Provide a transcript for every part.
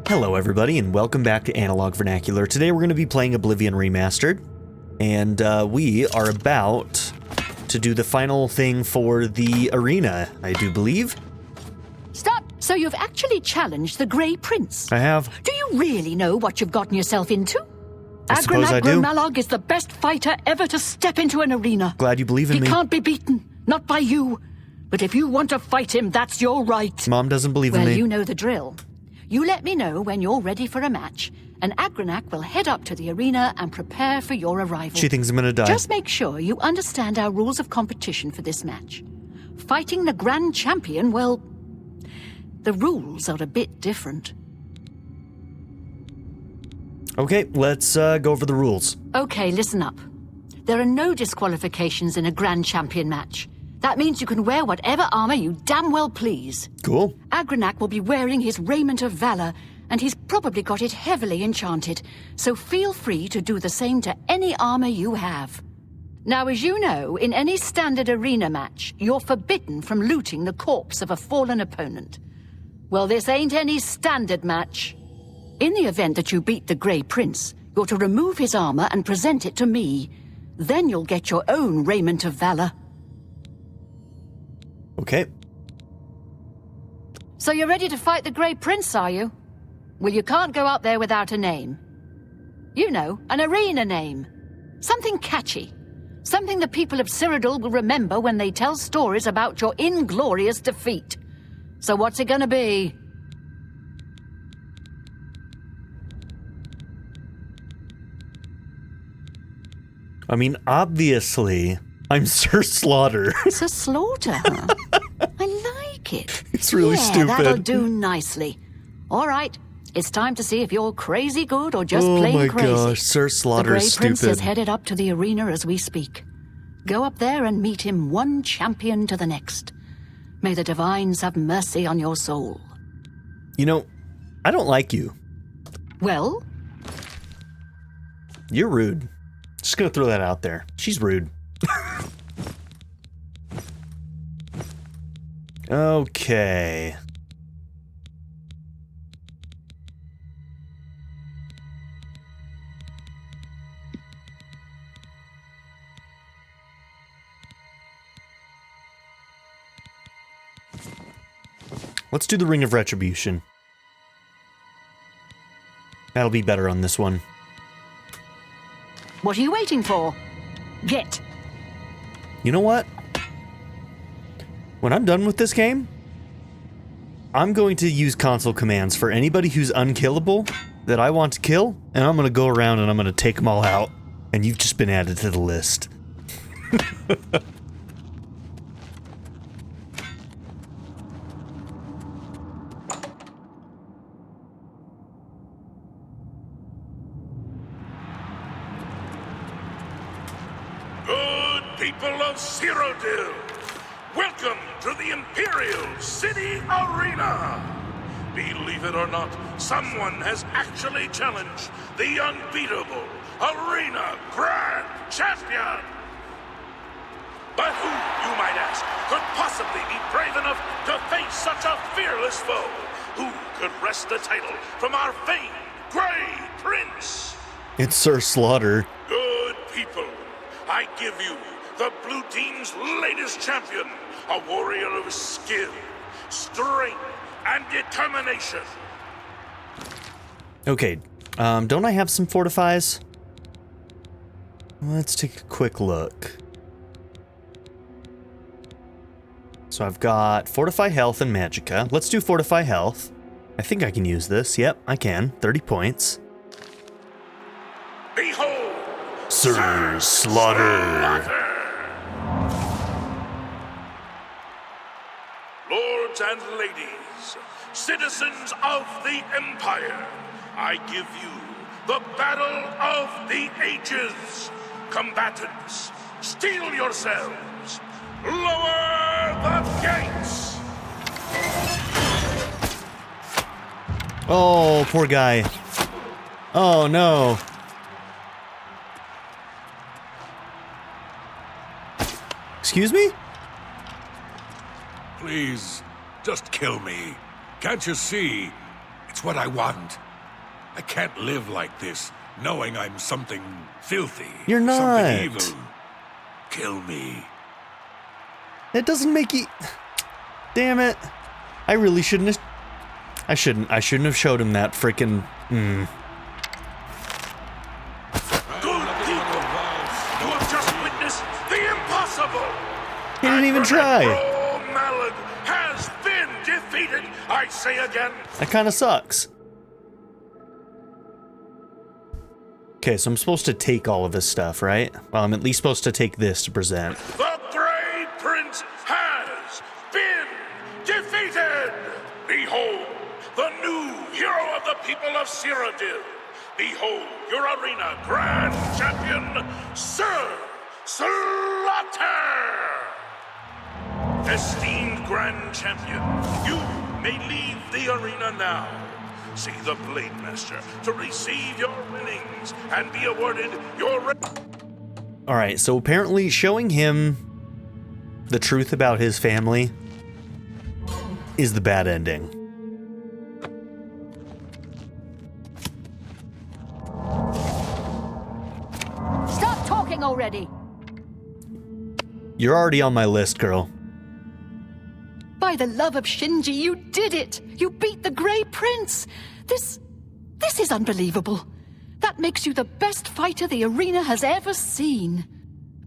Hello everybody and welcome back to Analog Vernacular. Today we're going to be playing Oblivion Remastered, and we are about to do the final thing for the arena, I do believe. Stop! So you've actually challenged the Grey Prince? I have. Do you really know what you've gotten yourself into? I suppose I do. Malog is the best fighter ever to step into an arena. Glad you believe in me. He can't be beaten, not by you. But if you want to fight him, that's your right. Mom doesn't believe in me. Well, you know the drill. You let me know when you're ready for a match, and Agranak will head up to the arena and prepare for your arrival. She thinks I'm gonna die. Just make sure you understand our rules of competition for this match. Fighting the Grand Champion, well, the rules are a bit different. Okay, let's go over the rules. Okay, listen up. There are no disqualifications in a Grand Champion match. That means you can wear whatever armor you damn well please. Cool. Agranak will be wearing his raiment of valor, and he's probably got it heavily enchanted, so feel free to do the same to any armor you have. Now, as you know, in any standard arena match, you're forbidden from looting the corpse of a fallen opponent. Well, this ain't any standard match. In the event that you beat the Grey Prince, you're to remove his armor and present it to me. Then you'll get your own raiment of valor. Okay. So you're ready to fight the Grey Prince, are you? Well, you can't go up there without a name. You know, an arena name. Something catchy. Something the people of Cyrodil will remember when they tell stories about your inglorious defeat. So what's it gonna be? I mean, obviously, I'm Sir Slaughter. Sir Slaughter, huh? I like it. It's really stupid. That'll do nicely. All right, it's time to see if you're crazy good or just plain crazy. Oh my gosh, Sir Slaughter is The Grey Prince stupid. is headed up to the arena as we speak. Go up there and meet him one champion to the next. May the divines have mercy on your soul. You know, I don't like you. Well? You're rude. Just gonna throw that out there. She's rude. Okay. Let's do the Ring of Retribution. That'll be better on this one. What are you waiting for? Get. You know what? When I'm done with this game, I'm going to use console commands for anybody who's unkillable that I want to kill, and I'm going to go around and I'm going to take them all out, and you've just been added to the list. People of Cyrodil, welcome to the Imperial City Arena! Believe it or not, someone has actually challenged the unbeatable Arena Grand Champion! But who, you might ask, could possibly be brave enough to face such a fearless foe? Who could wrest the title from our famed Grey Prince? It's Sir Slaughter. Good people, I give you the blue team's latest champion, a warrior of skill, strength, and determination. Okay, don't I have some fortifies? Let's take a quick look. So I've got Fortify Health and Magicka. Let's do Fortify Health. I think I can use this. Yep, I can. 30 points. Behold, Sir Slaughter. Lords and ladies, citizens of the Empire, I give you the battle of the ages. Combatants, steel yourselves. Lower the gates. Oh, poor guy. Oh, no. Excuse me? Please, just kill me. Can't you see? It's what I want. I can't live like this, knowing I'm something filthy. You're not. Something evil. Kill me. It doesn't make you... Damn it. I really shouldn't have... I shouldn't have showed him that freaking... Good people, you have just witnessed the impossible. He didn't even try. Malad has been defeated. I say again. That kind of sucks. Okay, so I'm supposed to take all of his stuff, right? Well, I'm at least supposed to take this to present. The Grey Prince has been defeated. Behold, the new hero of the people of Cyrodil. Behold, your arena grand champion, Sir Slaughter. Esteemed grand champion, you may leave the arena now. See the Blade Master to receive your winnings and be awarded your... Alright, so apparently showing him the truth about his family is the bad ending. Stop talking already! You're already on my list, girl. By the love of Shinji, you did it! You beat the Grey Prince! This is unbelievable. That makes you the best fighter the arena has ever seen.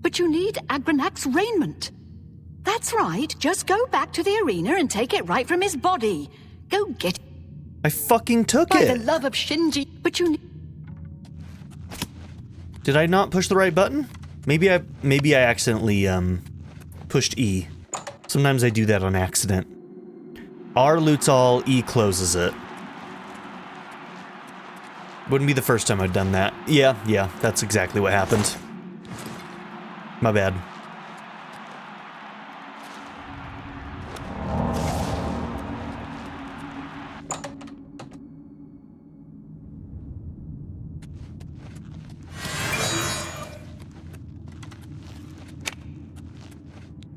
But you need Agranak's raiment. That's right, just go back to the arena and take it right from his body. Go get it. I fucking took By it! the love of Shinji, but you need... Did I not push the right button? Maybe I accidentally, pushed E. Sometimes I do that on accident. R loots all, E closes it. Wouldn't be the first time I've done that. Yeah, that's exactly what happened. My bad.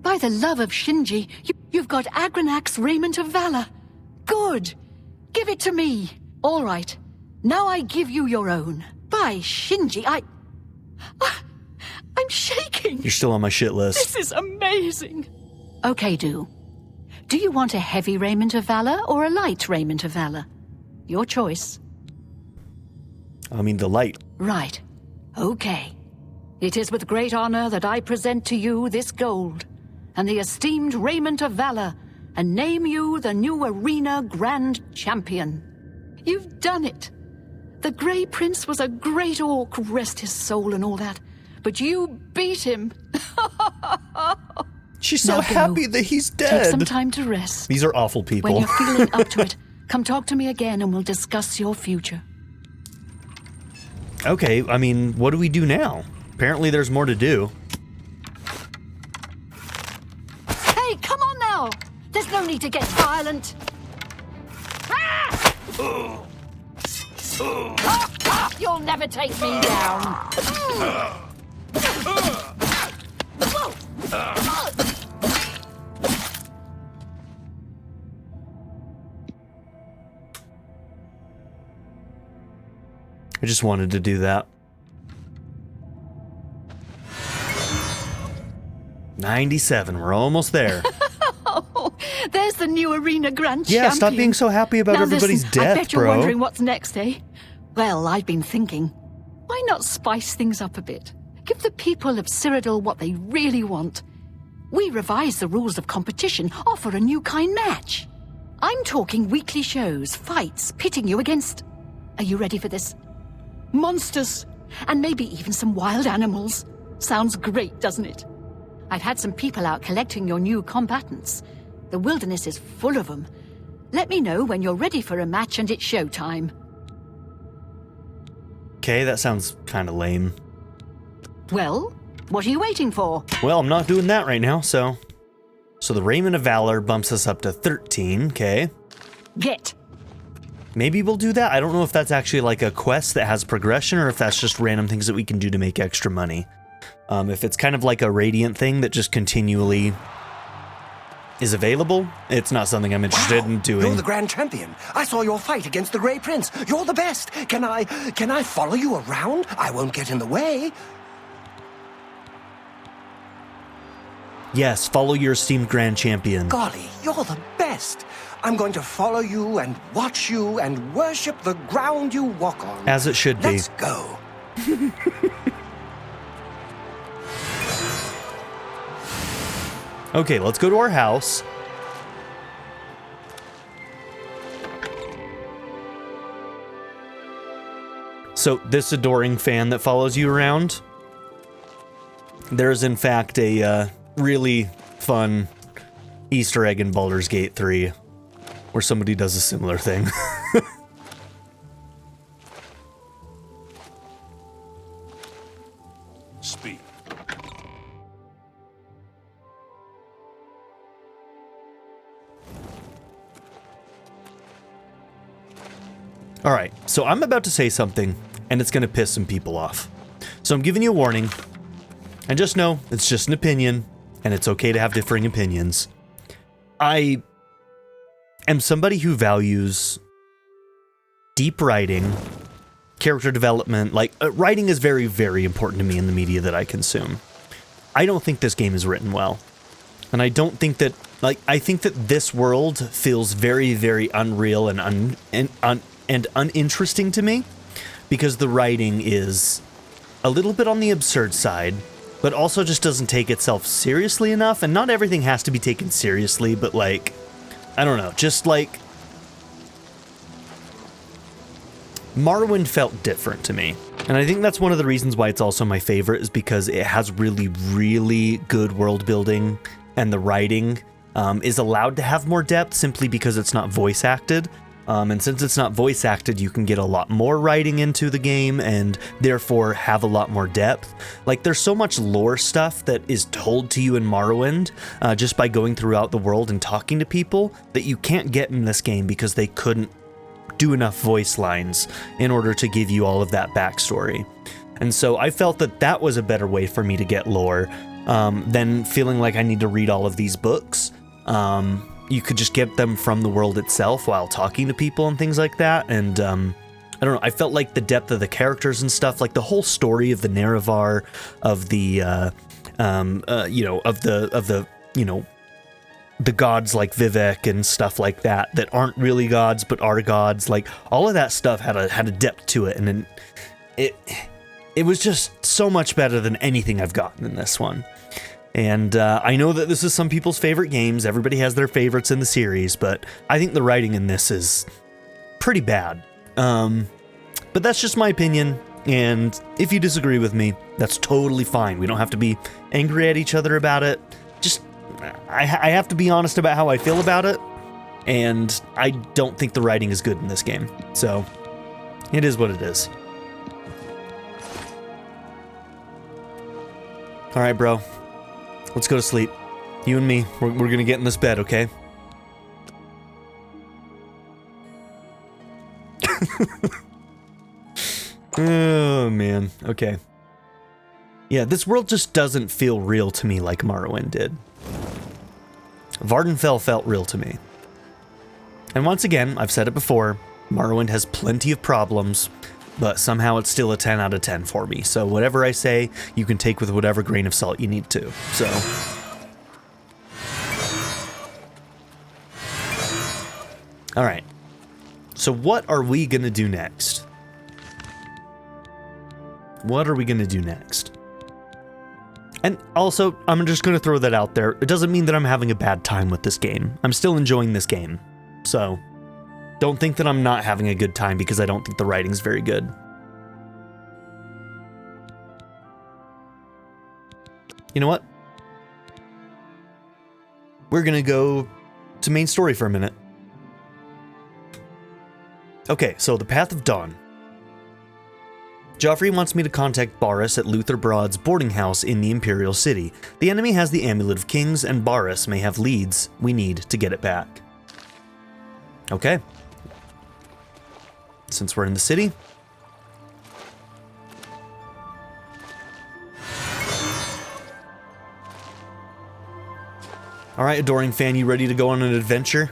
By the love of Shinji, you've got Agranak's raiment of valor. Good. Give it to me. All right. Now I give you your own. By Shinji, I'm shaking. You're still on my shit list. This is amazing. Okay, Do you want a heavy raiment of valor or a light raiment of valor? Your choice. I mean, the light. Right. Okay. It is with great honor that I present to you this gold and the esteemed raiment of valor and name you the new arena grand champion. You've done it. The Grey Prince was a great orc, rest his soul and all that, but you beat him. She's so Now happy go. that he's dead. Take some time to rest. These are awful people. When you're feeling up to it, come talk to me again and we'll discuss your future. Okay, I mean, what do we do now? Apparently there's more to do. Hey, come on now! There's no need to get violent. You'll never take me down. I just wanted to do that. 97, we're almost there. Oh, there's the new arena grand champion. Yeah, stop being so happy about Now everybody's listen, death, I bet you're bro. wondering what's next, eh? Well, I've been thinking, why not spice things up a bit? Give the people of Cyrodil what they really want. We revise the rules of competition, offer a new kind match. I'm talking weekly shows, fights, pitting you against... Are you ready for this? Monsters, and maybe even some wild animals. Sounds great, doesn't it? I've had some people out collecting your new combatants. The wilderness is full of them. Let me know when you're ready for a match and it's showtime. Okay, that sounds kind of lame. Well, what are you waiting for? Well, I'm not doing that right now, so... So the Raiment of Valor bumps us up to 13, okay. Get. Maybe we'll do that. I don't know if that's actually like a quest that has progression or if that's just random things that we can do to make extra money. If it's kind of like a Radiant thing that just continually is available, it's not something I'm interested in doing. You're the Grand Champion. I saw your fight against the Grey Prince. You're the best. Can I follow you around? I won't get in the way. Yes, follow your esteemed Grand Champion. Golly, you're the best. I'm going to follow you and watch you and worship the ground you walk on. As it should be. Let's go. Okay, let's go to our house. So, this adoring fan that follows you around, there's in fact a really fun Easter egg in Baldur's Gate 3 where somebody does a similar thing. Speak. All right, so I'm about to say something, and it's going to piss some people off. So I'm giving you a warning, and just know it's just an opinion, and it's okay to have differing opinions. I am somebody who values deep writing, character development. Like, writing is very, very important to me in the media that I consume. I don't think this game is written well. And I don't think that, like, I think that this world feels very, very unreal and uninteresting to me because the writing is a little bit on the absurd side, but also just doesn't take itself seriously enough. And not everything has to be taken seriously, but like, I don't know, just like Morrowind felt different to me. And I think that's one of the reasons why it's also my favorite, is because it has really, really good world building, and the writing is allowed to have more depth simply because it's not voice acted. And since it's not voice acted, you can get a lot more writing into the game and therefore have a lot more depth. Like, there's so much lore stuff that is told to you in Morrowind just by going throughout the world and talking to people that you can't get in this game because they couldn't do enough voice lines in order to give you all of that backstory. And so I felt that that was a better way for me to get lore than feeling like I need to read all of these books. You could just get them from the world itself while talking to people and things like that. And I don't know, I felt like the depth of the characters and stuff, like the whole story of the Nerevar, of the the gods like Vivek and stuff like that aren't really gods but are gods. Like, all of that stuff had a depth to it, and it was just so much better than anything I've gotten in this one. And I know that this is some people's favorite games. Everybody has their favorites in the series, but I think the writing in this is pretty bad. But that's just my opinion, and if you disagree with me, that's totally fine. We don't have to be angry at each other about it. Just, I have to be honest about how I feel about it, and I don't think the writing is good in this game. So, it is what it is. All right, bro. Let's go to sleep. You and me, we're gonna get in this bed, okay? Oh, man. Okay. Yeah, this world just doesn't feel real to me like Morrowind did. Vardenfell felt real to me. And once again, I've said it before, Morrowind has plenty of problems, but somehow it's still a 10 out of 10 for me. So whatever I say, you can take with whatever grain of salt you need to. So, all right. So what are we going to do next? What are we going to do next? And also, I'm just going to throw that out there. It doesn't mean that I'm having a bad time with this game. I'm still enjoying this game. So, don't think that I'm not having a good time because I don't think the writing's very good. You know what? We're gonna go to main story for a minute. Okay, so the Path of Dawn. Joffrey wants me to contact Barris at Luther Broad's boarding house in the Imperial City. The enemy has the Amulet of Kings, and Barris may have leads we need to get it back. Okay. Since we're in the city. All Alright, adoring fan, you ready to go on an adventure?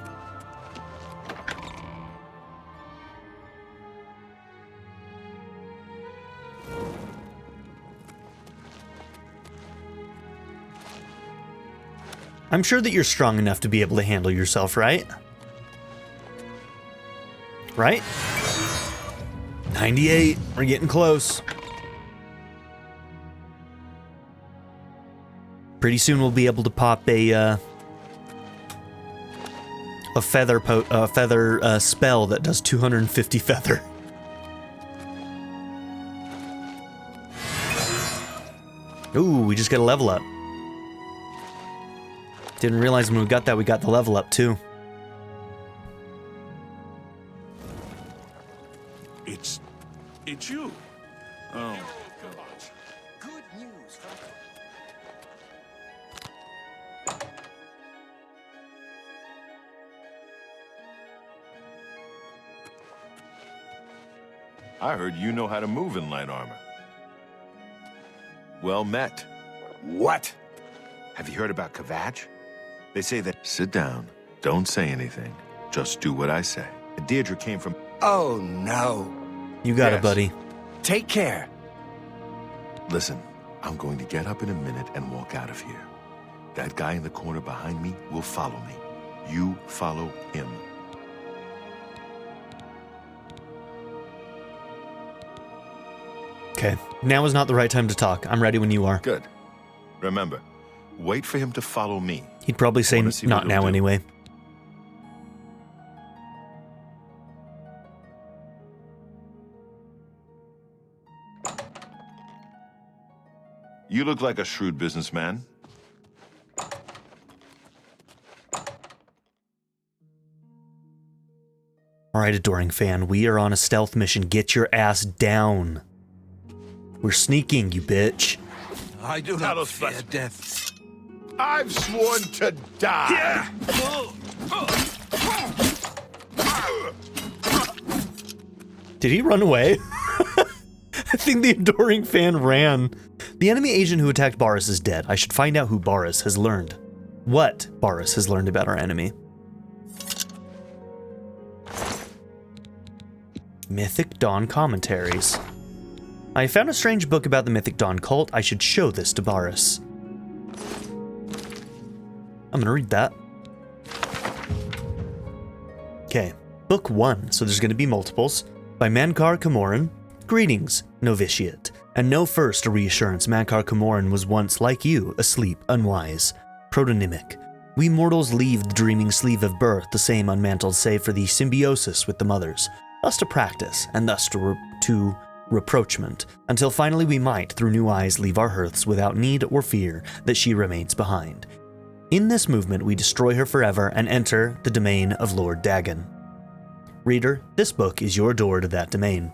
I'm sure that you're strong enough to be able to handle yourself, right? Right? 98. We're getting close. Pretty soon we'll be able to pop a feather spell that does 250 feather. Ooh, we just got a level up. Didn't realize when we got that, we got the level up too. It's you. Oh, God. Good news from... I heard you know how to move in light armor. Well met. What? Have you heard about Kvatch? They say that... Sit down. Don't say anything. Just do what I say. Deirdre came from... Oh, no. You got it, Yes. buddy. Take care. Listen, I'm going to get up in a minute and walk out of here. That guy in the corner behind me will follow me. You follow him. Okay, now is not the right time to talk. I'm ready when you are. Good. Remember, wait for him to follow me. He'd probably say Wanna see not what he'll now do? anyway. You look like a shrewd businessman. Alright, adoring fan, we are on a stealth mission. Get your ass down. We're sneaking, you bitch. I do That'll not fear specify. death. I've sworn to die. Did he run away? I think the adoring fan ran. The enemy agent who attacked Boris is dead. I should find out who Boris has learned. What Boris has learned about our enemy. Mythic Dawn commentaries. I found a strange book about the Mythic Dawn cult. I should show this to Boris. I'm gonna read that. Okay, book 1, so there's gonna be multiples. By Mankar Camoran. Greetings, novitiate. And know first a reassurance, Mankar Camoran was once, like you, asleep, unwise. Protonymic. We mortals leave the dreaming sleeve of birth the same unmantled save for the symbiosis with the mothers. Thus to practice, and thus to reproachment, until finally we might, through new eyes, leave our hearths without need or fear that she remains behind. In this movement we destroy her forever and enter the domain of Lord Dagon. Reader, this book is your door to that domain.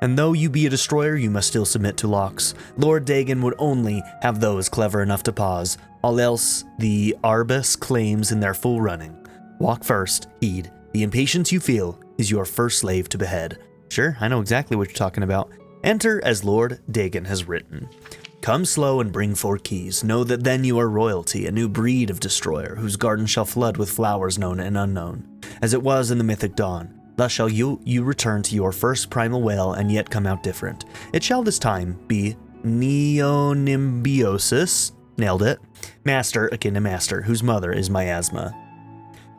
And though you be a destroyer, you must still submit to locks. Lord Dagon would only have those clever enough to pause, all else the Arbus claims in their full running. Walk first, heed. The impatience you feel is your first slave to behead. Sure, I know exactly what you're talking about. Enter as Lord Dagon has written. Come slow and bring 4 keys. Know that then you are royalty, a new breed of destroyer, whose garden shall flood with flowers known and unknown, as it was in the mythic dawn. Thus shall you return to your first primal wail and yet come out different. It shall this time be Neonimbiosis, nailed it, master akin to master, whose mother is miasma.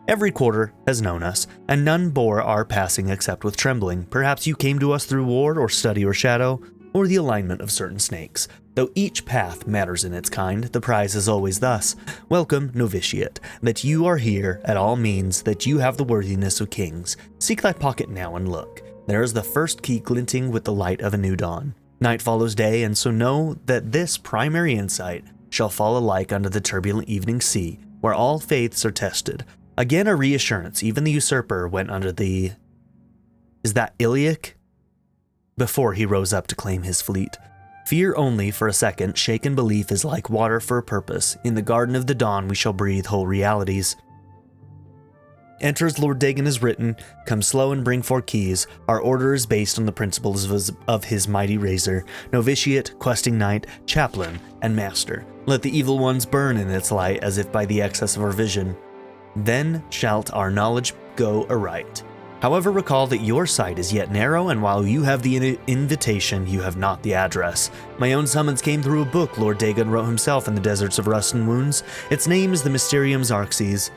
Every quarter has known us, and none bore our passing except with trembling. Perhaps you came to us through ward or study or shadow, or the alignment of certain snakes. Though each path matters in its kind, the prize is always thus. Welcome, novitiate. That you are here at all means that you have the worthiness of kings. Seek thy pocket now and look. There is the first key glinting with the light of a new dawn. Night follows day, and so know that this primary insight shall fall alike under the turbulent evening sea, where all faiths are tested. Again a reassurance, even the usurper went under the... Is that Iliac? Before he rose up to claim his fleet. Fear only for a second, shaken belief is like water for a purpose. In the garden of the dawn we shall breathe whole realities. Enter as Lord Dagon is written, come slow and bring 4 keys. Our order is based on the principles of his mighty razor, novitiate, questing knight, chaplain, and master. Let the evil ones burn in its light as if by the excess of our vision. Then shalt our knowledge go aright. However, recall that your sight is yet narrow, and while you have the invitation, you have not the address. My own summons came through a book Lord Dagon wrote himself in the deserts of Rust and Wounds. Its name is the Mysterium Xarxes.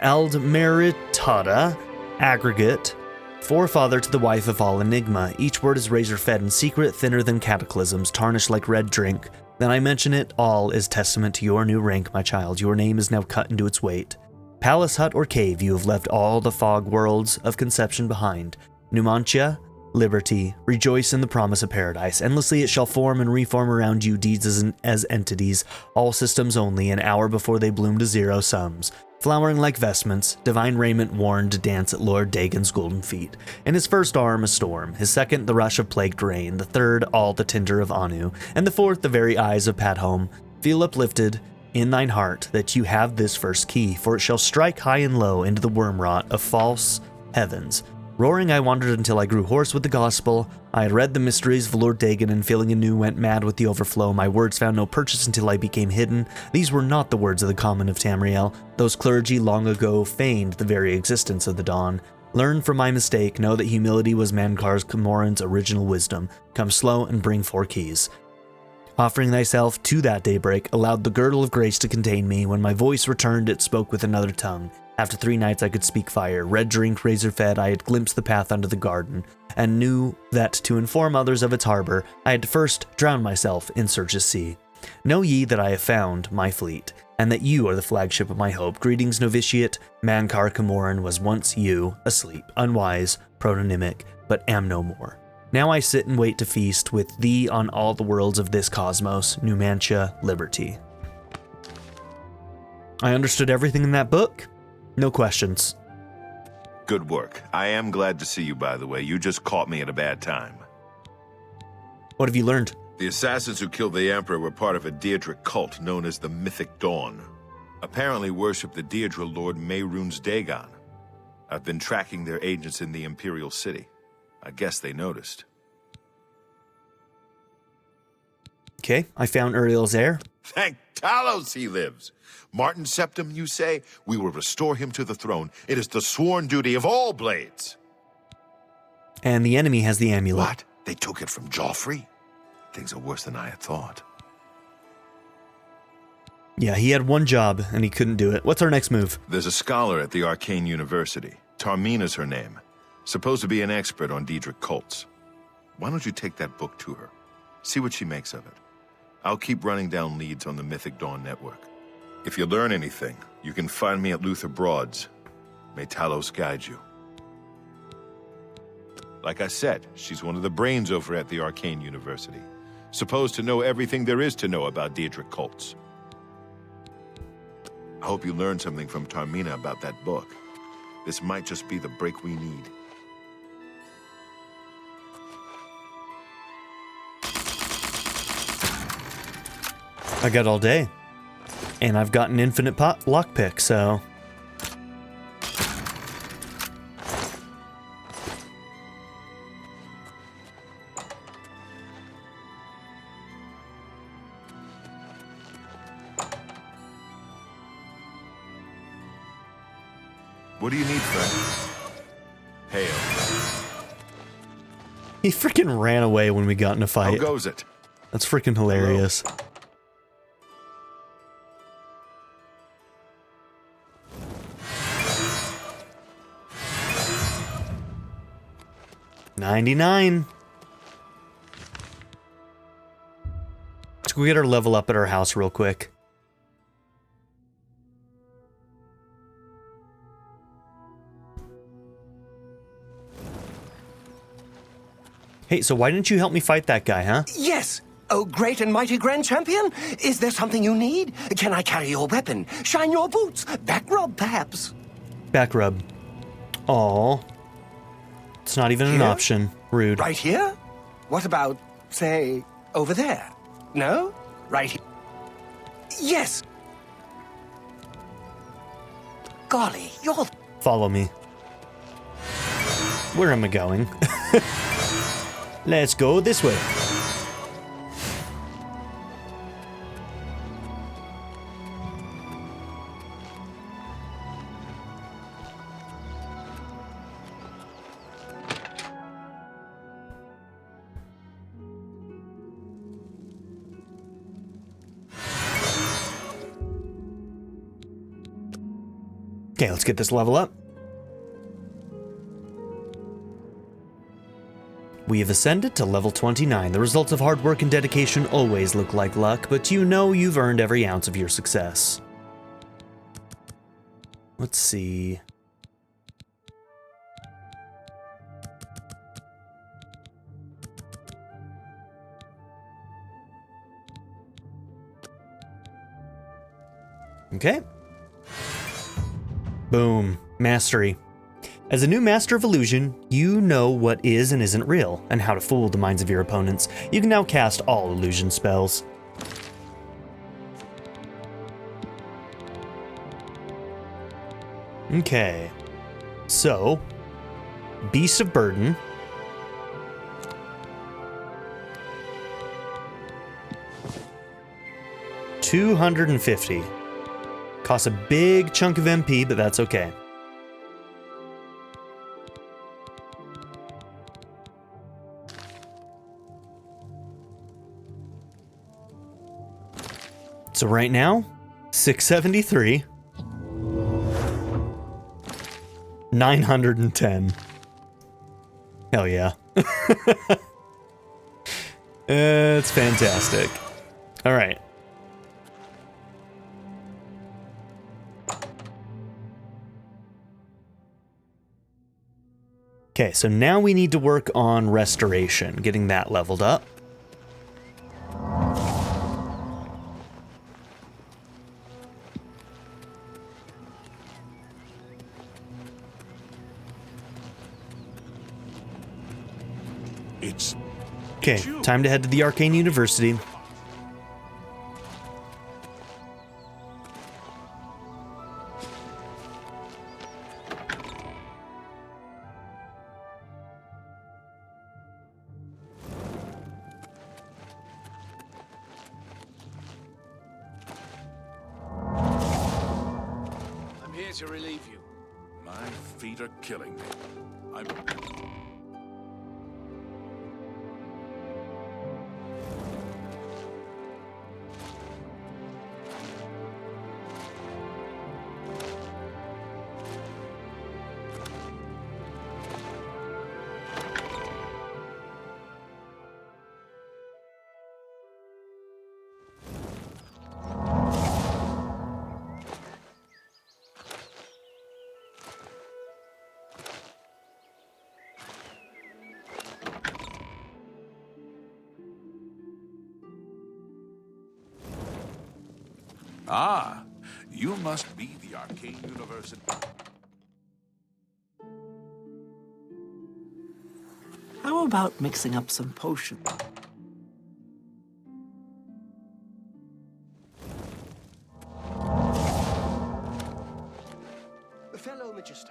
Aldmeritada, aggregate, forefather to the wife of all enigma. Each word is razor-fed and secret, thinner than cataclysms, tarnished like red drink. Then I mention it all as testament to your new rank, my child. Your name is now cut into its weight. Palace, hut, or cave, you have left all the fog worlds of conception behind. Numantia, liberty, rejoice in the promise of paradise. Endlessly it shall form and reform around you deeds as entities, all systems only, an hour before they bloom to zero sums. Flowering like vestments, divine raiment worn to dance at Lord Dagon's golden feet. In his first arm, a storm. His second, the rush of plagued rain. The third, all the tinder of Anu. And the fourth, the very eyes of Padhome. Feel uplifted in thine heart that you have this first key, for it shall strike high and low into the worm-rot of false heavens. Roaring, I wandered until I grew hoarse with the gospel. I had read the mysteries of Lord Dagon, and feeling anew went mad with the overflow. My words found no purchase until I became hidden. These were not the words of the common of Tamriel. Those clergy long ago feigned the very existence of the dawn. Learn from my mistake, know that humility was Mankar's Camoran's original wisdom. Come slow and bring 4 keys. Offering thyself to that daybreak, allowed the girdle of grace to contain me. When my voice returned, it spoke with another tongue. After 3 nights I could speak fire. Red drink, razor fed, I had glimpsed the path under the garden, and knew that to inform others of its harbor, I had to first drown myself in Xarxes' sea. Know ye that I have found my fleet, and that you are the flagship of my hope. Greetings, novitiate. Mankar Camoran was once you, asleep, unwise, protonymic, but am no more. Now I sit and wait to feast with thee on all the worlds of this cosmos. Numantia, liberty. I understood everything in that book. No questions. Good work. I am glad to see you, by the way. You just caught me at a bad time. What have you learned? The assassins who killed the Emperor were part of a Daedric cult known as the Mythic Dawn. Apparently worship the Daedra Lord Mehrunes Dagon. I've been tracking their agents in the Imperial City. I guess they noticed. Okay, I found Uriel's heir. Thank Talos he lives. Martin Septim, you say? We will restore him to the throne. It is the sworn duty of all blades. And the enemy has the amulet. What? They took it from Joffrey? Things are worse than I had thought. Yeah, he had one job, and he couldn't do it. What's our next move? There's a scholar at the Arcane University. Tarmina's her name. Supposed to be an expert on Daedric cults. Why don't you take that book to her? See what she makes of it. I'll keep running down leads on the Mythic Dawn network. If you learn anything, you can find me at Luther Broad's. May Talos guide you. Like I said, she's one of the brains over at the Arcane University. Supposed to know everything there is to know about Daedric cults. I hope you learned something from Tarmina about that book. This might just be the break we need. I got all day. And I've got an infinite lockpick, so... What do you need, friend? Hail. He freaking ran away when we got in a fight. How goes it? That's freaking hilarious. Hello. 99. Let's go get our level up at our house real quick. Hey, so why didn't you help me fight that guy, huh? Yes! Oh, great and mighty Grand Champion! Is there something you need? Can I carry your weapon? Shine your boots? Back rub, perhaps? Back rub. Aw. It's not even an option. Rude. Right here? What about, say, over there? No? Right here? Yes! Golly, you're... Follow me. Where am I going? Let's go this way. Okay, let's get this level up. We have ascended to level 29. The results of hard work and dedication always look like luck, but you know you've earned every ounce of your success. Let's see. Okay. Boom. Mastery. As a new master of illusion, you know what is and isn't real, and how to fool the minds of your opponents. You can now cast all illusion spells. Okay. So, Beast of Burden. $250. Costs a big chunk of MP, but that's okay. So right now, 673, 910. Hell yeah. It's fantastic. All right. Okay, so now we need to work on restoration, getting that leveled up. Okay, time to head to the Arcane University. I'm here to relieve you. My feet are killing me. Ah, you must be the Arcane University. How about mixing up some potions? Fellow Magister.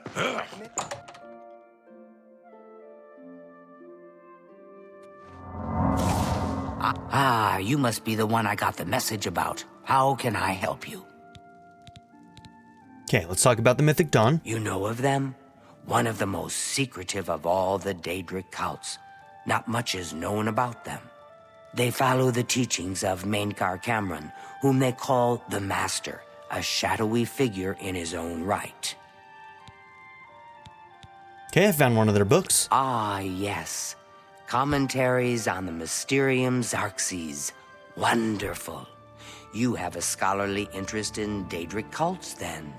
You must be the one I got the message about. How can I help you? Okay, let's talk about the Mythic Dawn. You know of them? One of the most secretive of all the Daedric cults. Not much is known about them. They follow the teachings of Mainkar Cameron, whom they call the Master, a shadowy figure in his own right. Okay, I found one of their books. Ah, yes. Commentaries on the Mysterium Xarxes. Wonderful. You have a scholarly interest in Daedric cults, then?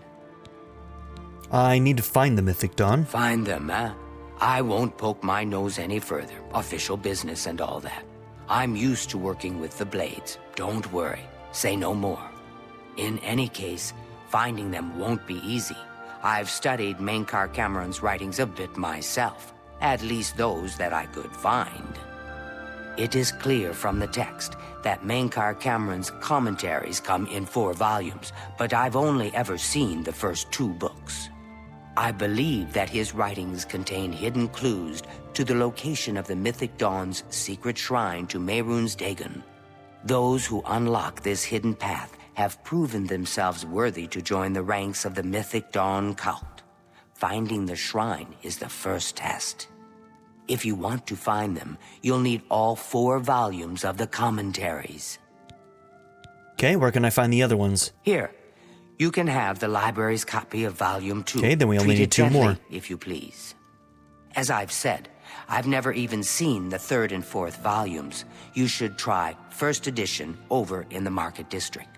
I need to find the Mythic Dawn. Find them, eh? I won't poke my nose any further. Official business and all that. I'm used to working with the Blades. Don't worry. Say no more. In any case, finding them won't be easy. I've studied Mainkar Cameron's writings a bit myself. At least those that I could find. It is clear from the text that Mainkar Cameron's commentaries come in 4 volumes, but I've only ever seen the first 2 books. I believe that his writings contain hidden clues to the location of the Mythic Dawn's secret shrine to Mehrunes Dagon. Those who unlock this hidden path have proven themselves worthy to join the ranks of the Mythic Dawn cult. Finding the shrine is the first test. If you want to find them, you'll need all 4 volumes of the commentaries. Okay, where can I find the other ones? Here, you can have the library's copy of Volume 2. Okay, then we only Treat need it 2 gently, more. if you please. As I've said, I've never even seen the 3rd and 4th volumes. You should try 1st edition over in the Market District.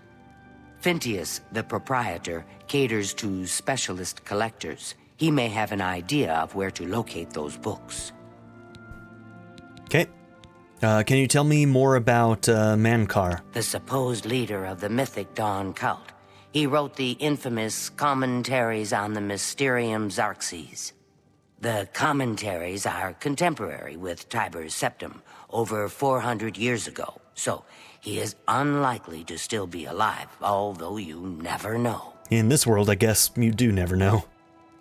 Phintius, the proprietor, caters to specialist collectors. He may have an idea of where to locate those books. Okay. Can you tell me more about Mankar? The supposed leader of the Mythic Dawn cult. He wrote the infamous commentaries on the Mysterium Xarxes. The commentaries are contemporary with Tiber's Septim, over 400 years ago, so he is unlikely to still be alive, although you never know. In this world, I guess you do never know.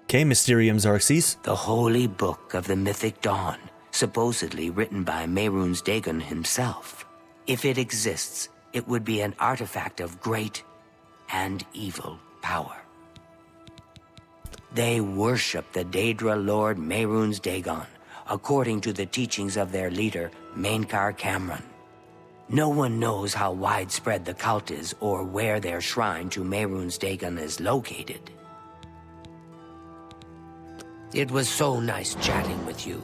Okay, Mysterium Xarxes. The holy book of the Mythic Dawn, supposedly written by Mehrunes Dagon himself. If it exists, it would be an artifact of great and evil power. They worship the Daedra Lord Mehrunes Dagon, according to the teachings of their leader, Mankar Cameron. No one knows how widespread the cult is or where their shrine to Mehrunes Dagon is located. It was so nice chatting with you.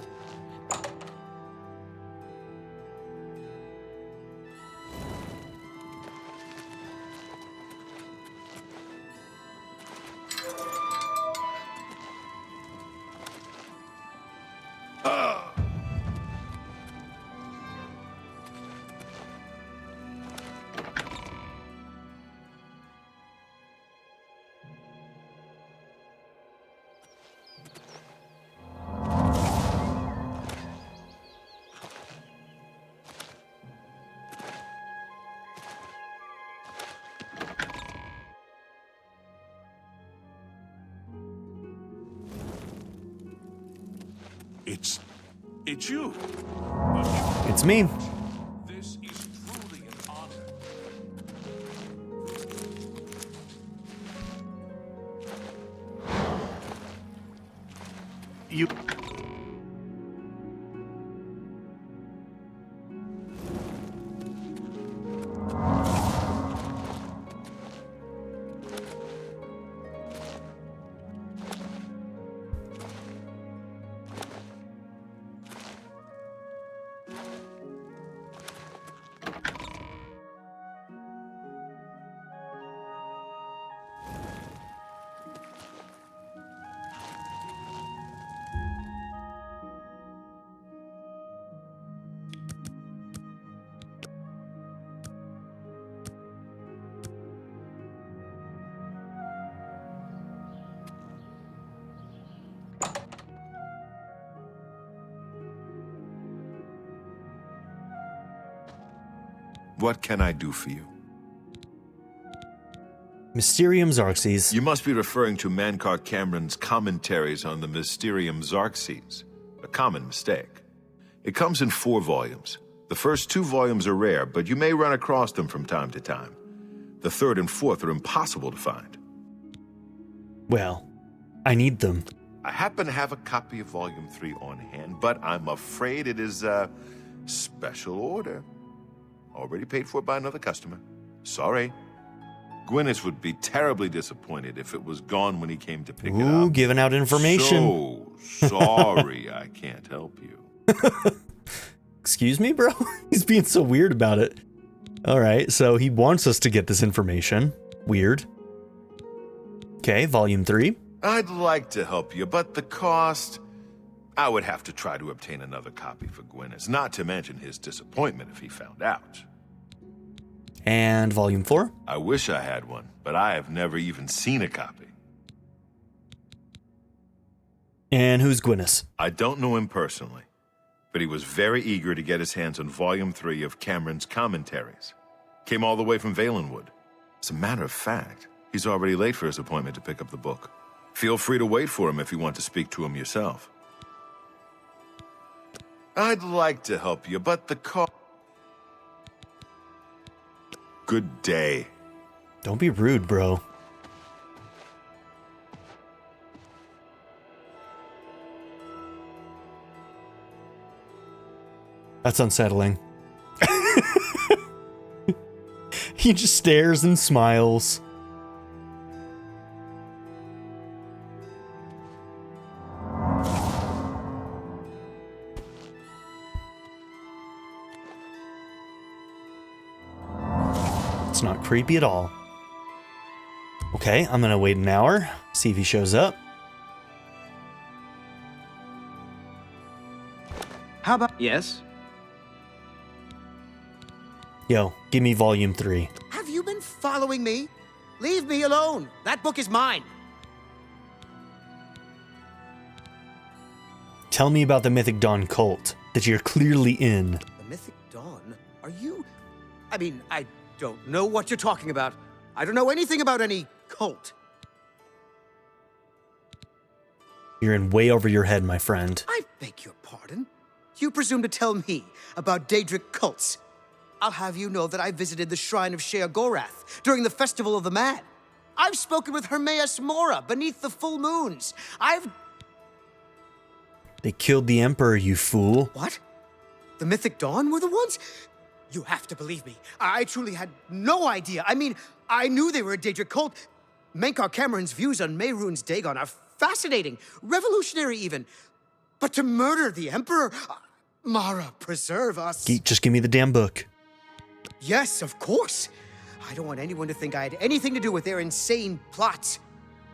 It's you. It's me. This is truly an honor. You... What can I do for you? Mysterium Xarxes. You must be referring to Mankar Cameron's commentaries on the Mysterium Xarxes. A common mistake. It comes in 4 volumes. The first 2 volumes are rare, but you may run across them from time to time. The 3rd and 4th are impossible to find. Well, I need them. I happen to have a copy of Volume 3 on hand, but I'm afraid it is a special order. Already paid for by another customer. Sorry. Gwyneth would be terribly disappointed if it was gone when he came to pick it Ooh, up. giving out information. So sorry I can't help you. Excuse me, bro? He's being so weird about it. All right, so he wants us to get this information. Weird. Okay, Volume 3. I'd like to help you, but the cost... I would have to try to obtain another copy for Gwyneth, not to mention his disappointment if he found out. And Volume 4. I wish I had one, but I have never even seen a copy. And who's Gwyneth? I don't know him personally, but he was very eager to get his hands on Volume 3 of Cameron's commentaries. Came all the way from Valenwood. As a matter of fact, he's already late for his appointment to pick up the book. Feel free to wait for him if you want to speak to him yourself. I'd like to help you, but the car... Good day. Don't be rude, bro. That's unsettling. He just stares and smiles. It's not creepy at all. Okay, I'm gonna wait an hour, see if he shows up. How about... Yes? Yo, give me volume 3. Have you been following me? Leave me alone. That book is mine. Tell me about the Mythic Dawn cult that you're clearly in. The Mythic Dawn? Are you... I mean, I don't know what you're talking about. I don't know anything about any cult. You're in way over your head, my friend. I beg your pardon? You presume to tell me about Daedric cults? I'll have you know that I visited the shrine of Sheogorath during the Festival of the Mad. I've spoken with Hermaeus Mora beneath the full moons. They killed the Emperor, you fool. What? The Mythic Dawn were the ones? You have to believe me. I truly had no idea. I mean, I knew they were a Daedric cult. Menkar Cameron's views on Mehrunes Dagon are fascinating, revolutionary even. But to murder the Emperor? Mara, preserve us. Just give me the damn book. Yes, of course. I don't want anyone to think I had anything to do with their insane plots.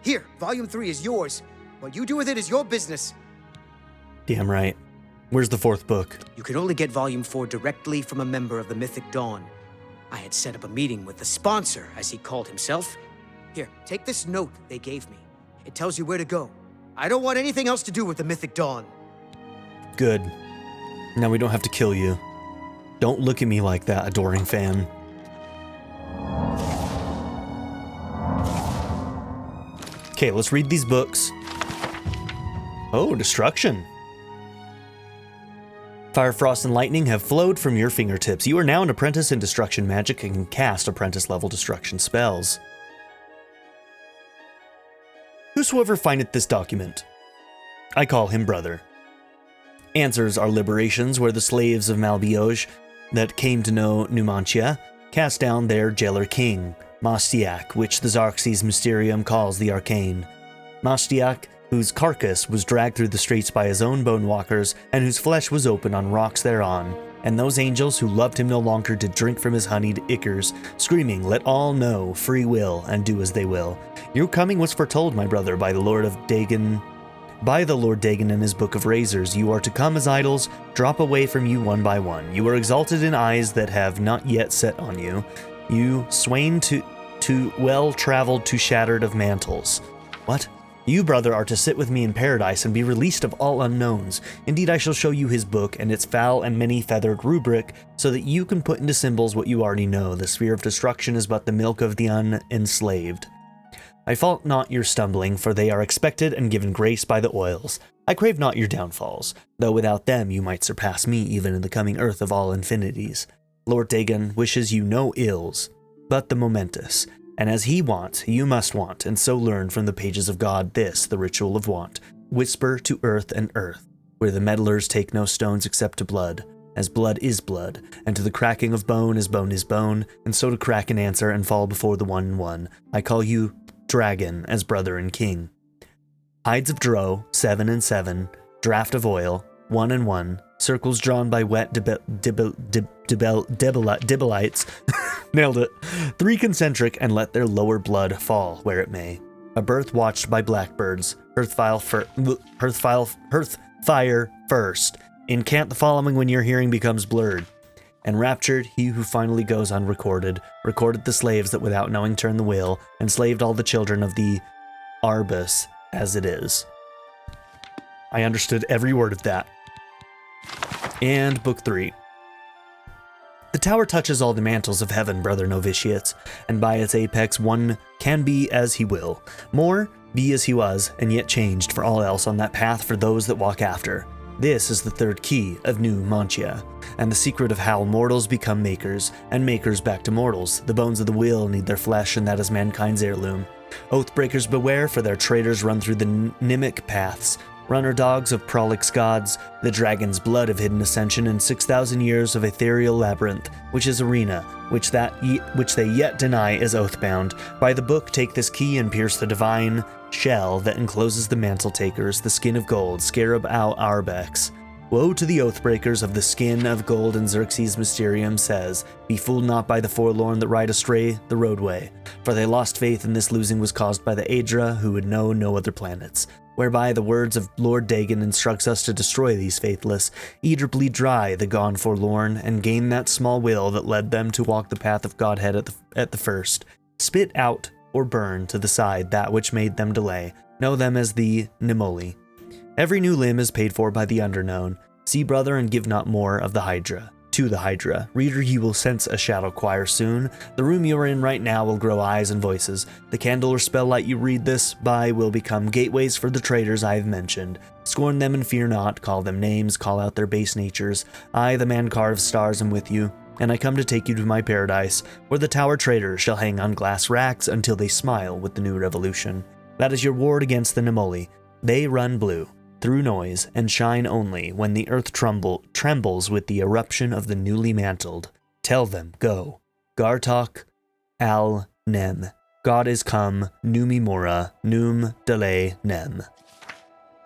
Here, Volume 3 is yours. What you do with it is your business. Damn right. Where's the 4th book? You can only get Volume 4 directly from a member of the Mythic Dawn. I had set up a meeting with the sponsor, as he called himself. Here, take this note they gave me. It tells you where to go. I don't want anything else to do with the Mythic Dawn. Good. Now we don't have to kill you. Don't look at me like that, adoring fan. Okay, let's read these books. Oh, destruction. Fire, frost, and lightning have flowed from your fingertips. You are now an apprentice in destruction magic and can cast apprentice-level destruction spells. Whosoever findeth this document, I call him brother. Answers are liberations where the slaves of Malbioj that came to know Numantia cast down their jailer king, Mastiak, which the Xarxes Mysterium calls the Arcane. Mastiak, whose carcass was dragged through the streets by his own bone walkers, and whose flesh was open on rocks thereon. And those angels who loved him no longer did drink from his honeyed ichors, screaming, "Let all know free will, and do as they will." Your coming was foretold, my brother, by the Lord Dagon in his Book of Razors. You are to come as idols, drop away from you one by one. You are exalted in eyes that have not yet set on you. You swain to well-traveled to shattered of mantles. What? You, brother, are to sit with me in paradise and be released of all unknowns. Indeed, I shall show you his book and its foul and many-feathered rubric, so that you can put into symbols what you already know. The sphere of destruction is but the milk of the unenslaved. I fault not your stumbling, for they are expected and given grace by the oils. I crave not your downfalls, though without them you might surpass me even in the coming earth of all infinities. Lord Dagon wishes you no ills, but the momentous. And as he wants, you must want, and so learn from the pages of God this, the ritual of want. Whisper to earth and earth, where the meddlers take no stones except to blood, as blood is blood, and to the cracking of bone as bone is bone, and so to crack and answer and fall before the one in one. I call you dragon as brother and king. Hides of Drow, 7 and 7, draught of oil, 1 and 1, circles drawn by wet dibelites. Nailed it. 3 concentric, and let their lower blood fall where it may. A birth watched by blackbirds. Hearthfire first. Incant the following when your hearing becomes blurred. Enraptured, he who finally goes unrecorded, recorded the slaves that without knowing turned the wheel, enslaved all the children of the Arbus as it is. I understood every word of that. And book 3. The tower touches all the mantles of heaven, brother novitiates, and by its apex one can be as he will. More, be as he was, and yet changed for all else on that path for those that walk after. This is the third key of New Mantia, and the secret of how mortals become makers, and makers back to mortals. The bones of the will need their flesh, and that is mankind's heirloom. Oathbreakers beware, for their traitors run through the mimic paths. Runner dogs of prolix gods, the dragon's blood of hidden ascension, and 6,000 years of ethereal labyrinth, which is arena, which they yet deny is oathbound. By the book take this key and pierce the divine shell that encloses the mantle takers, the skin of gold, scarab al arbex. Woe to the oathbreakers of the skin of gold, and Xarxes Mysterium says, be fooled not by the forlorn that ride astray the roadway, for they lost faith, and this losing was caused by the Aedra, who would know no other planets. Whereby the words of Lord Dagon instructs us to destroy these faithless, either bleed dry the gone forlorn, and gain that small will that led them to walk the path of Godhead at the first. Spit out or burn to the side that which made them delay. Know them as the Nimoli. Every new limb is paid for by the underknown. See, brother, and give not more of the Hydra. To the Hydra. Reader, you will sense a shadow choir soon. The room you are in right now will grow eyes and voices. The candle or spell light you read this by will become gateways for the traitors I have mentioned. Scorn them and fear not, call them names, call out their base natures. I, the man carved stars, am with you, and I come to take you to my paradise, where the tower traitors shall hang on glass racks until they smile with the new revolution. That is your ward against the Nimoli. They run blue, through noise, and shine only when the earth trembles with the eruption of the newly mantled. Tell them, go. Gartok al Nem. God is come, Numi Mora, Num Dele Nem.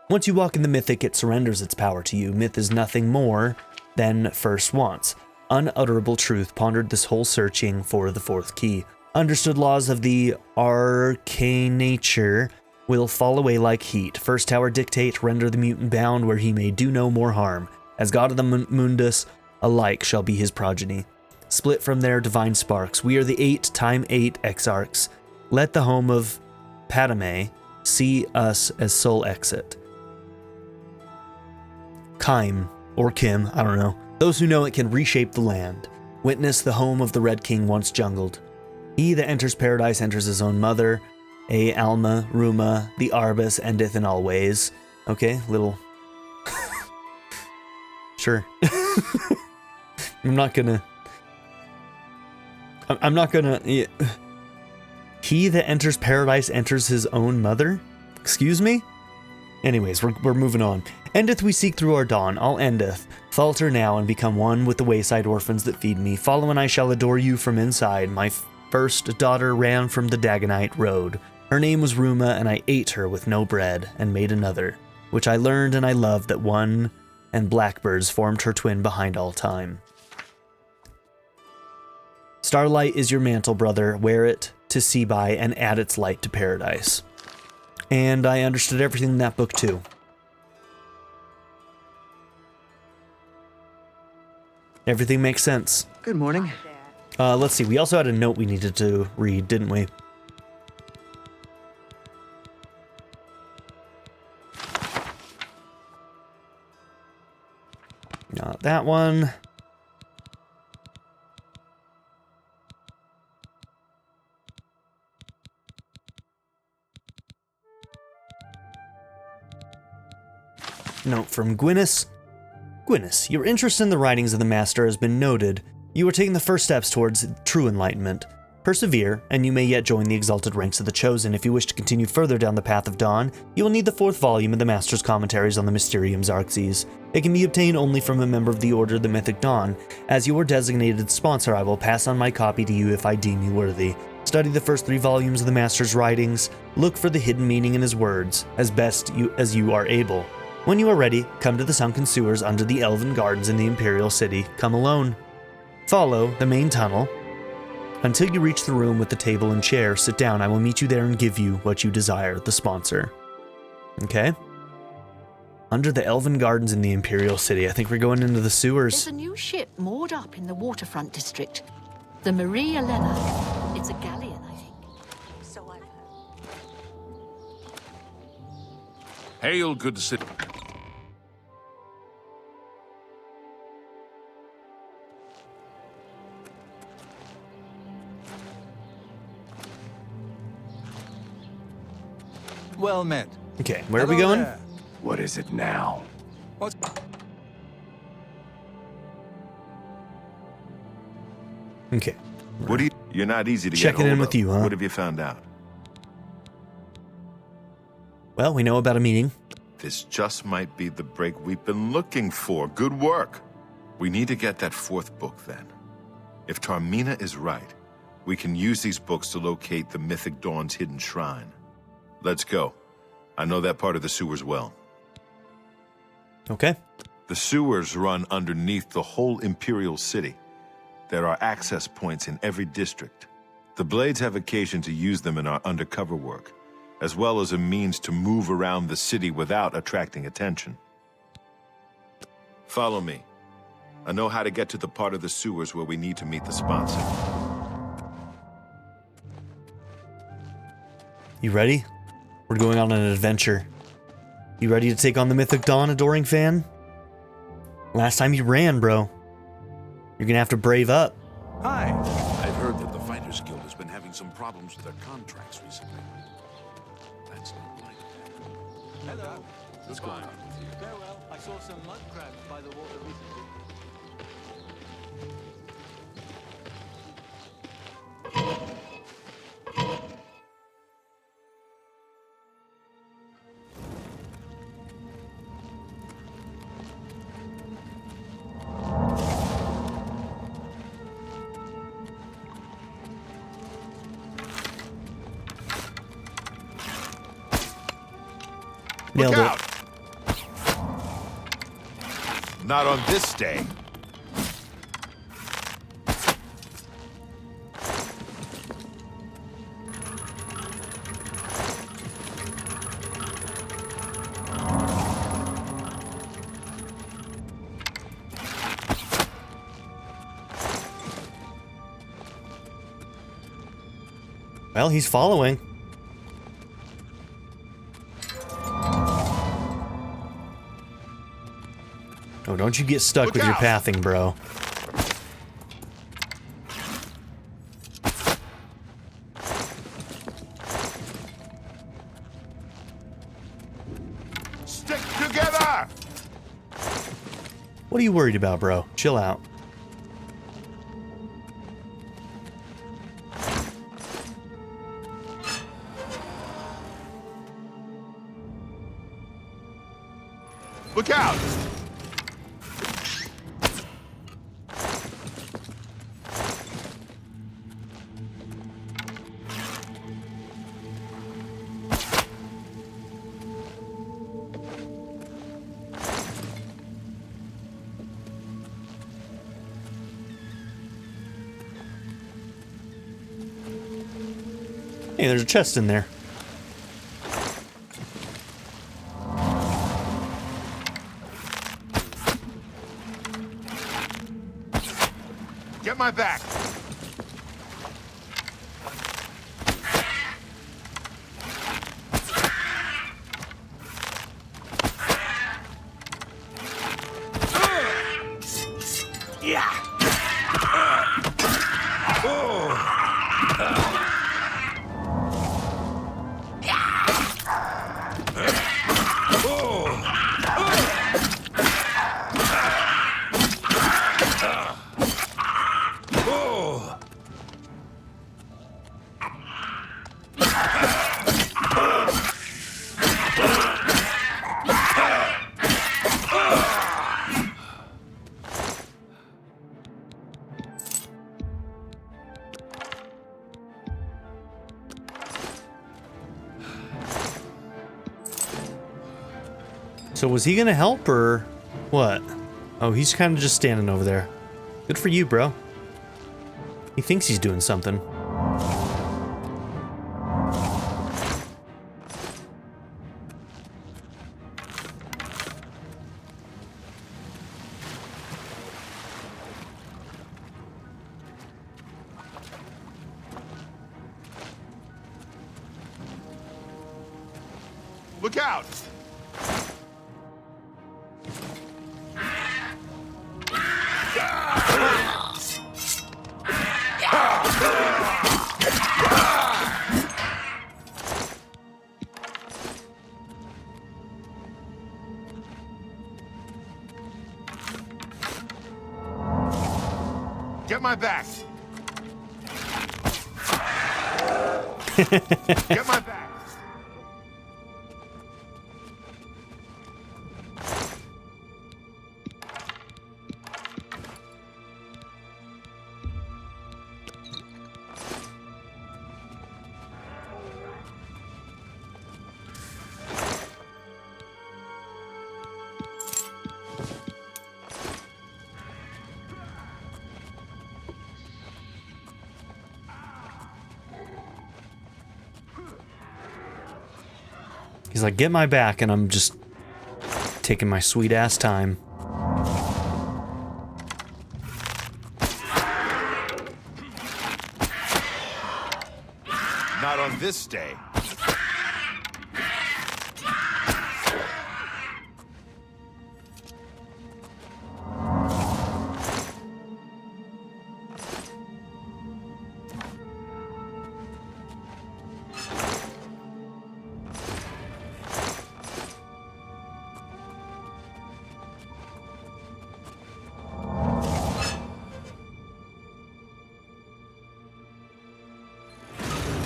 Once you walk in the mythic, it surrenders its power to you. Myth is nothing more than first wants. Unutterable truth pondered this whole searching for the fourth key. Understood laws of the arcane nature will fall away like heat. First tower dictate, render the mutant bound where he may do no more harm. As god of the mundus, alike shall be his progeny. Split from their divine sparks, we are the 8 x 8 Xarxes. Let the home of Padme see us as sole exit. Kime, or Kim, I don't know. Those who know it can reshape the land. Witness the home of the Red King once jungled. He that enters paradise enters his own mother. A Alma, Ruma, the Arbus endeth in all ways. Okay, little... Sure. I'm not gonna... Yeah. He that enters paradise enters his own mother? Excuse me? Anyways, we're moving on. Endeth we seek through our dawn, all endeth. Falter now and become one with the wayside orphans that feed me. Follow and I shall adore you from inside. My first daughter ran from the Dagonite road. Her name was Ruma, and I ate her with no bread, and made another, which I learned and I loved that one, and blackbirds formed her twin behind all time. Starlight is your mantle, brother. Wear it to see by and add its light to paradise. And I understood everything in that book too. Everything makes sense. Good morning. Let's see, we also had a note we needed to read, didn't we? Not that one. Note from Gwynnis. Gwynnis, your interest in the writings of the Master has been noted. You are taking the first steps towards true enlightenment. Persevere, and you may yet join the exalted ranks of the Chosen. If you wish to continue further down the path of dawn, you will need the 4th volume of the Master's commentaries on the Mysterium Xarxes. It can be obtained only from a member of the Order of the Mythic Dawn. As your designated sponsor, I will pass on my copy to you if I deem you worthy. Study the first 3 volumes of the Master's writings. Look for the hidden meaning in his words, as best as you are able. When you are ready, come to the sunken sewers under the Elven Gardens in the Imperial City. Come alone. Follow the main tunnel. Until you reach the room with the table and chair, sit down. I will meet you there and give you what you desire, the sponsor. Okay. Under the Elven Gardens in the Imperial City. I think we're going into the sewers. There's a new ship moored up in the waterfront district. The Marie Elena. It's a galleon, I think. So I've heard. Hail, good city. well met. Okay, where are we going? There. What is it now? What's... Okay. What do you... You're not easy to Checking get in hold with of. you, huh? What have you found out? Well, we know about a meeting. This just might be the break we've been looking for. Good work. We need to get that fourth book, then. If Taormina is right, we can use these books to locate the Mythic Dawn's hidden shrine. Let's go. I know that part of the sewers well. Okay. The sewers run underneath the whole Imperial City. There are access points in every district. The Blades have occasion to use them in our undercover work, as well as a means to move around the city without attracting attention. Follow me. I know how to get to the part of the sewers where we need to meet the sponsor. You ready? We're going on an adventure. You ready to take on the Mythic Dawn, adoring fan? Last time you ran, bro. You're gonna have to brave up. Hi. I've heard that the Fighters Guild has been having some problems with their contracts recently. That's not like that. Hello. What's going on? Farewell. I saw some mud crabs by the water recently. Nailed Look it. out! Not on this day. Well, he's following. Oh, don't you get stuck Look with your out. pathing, bro. Stick together! What are you worried about, bro? Chill out. Look out! Hey, there's a chest in there. Get my back! So was he gonna help or what? Oh, he's kind of just standing over there. Good for you, bro. He thinks he's doing something. Look out! Get my back! Get my back! He's like, get my back, and I'm just taking my sweet ass time. Not on this day.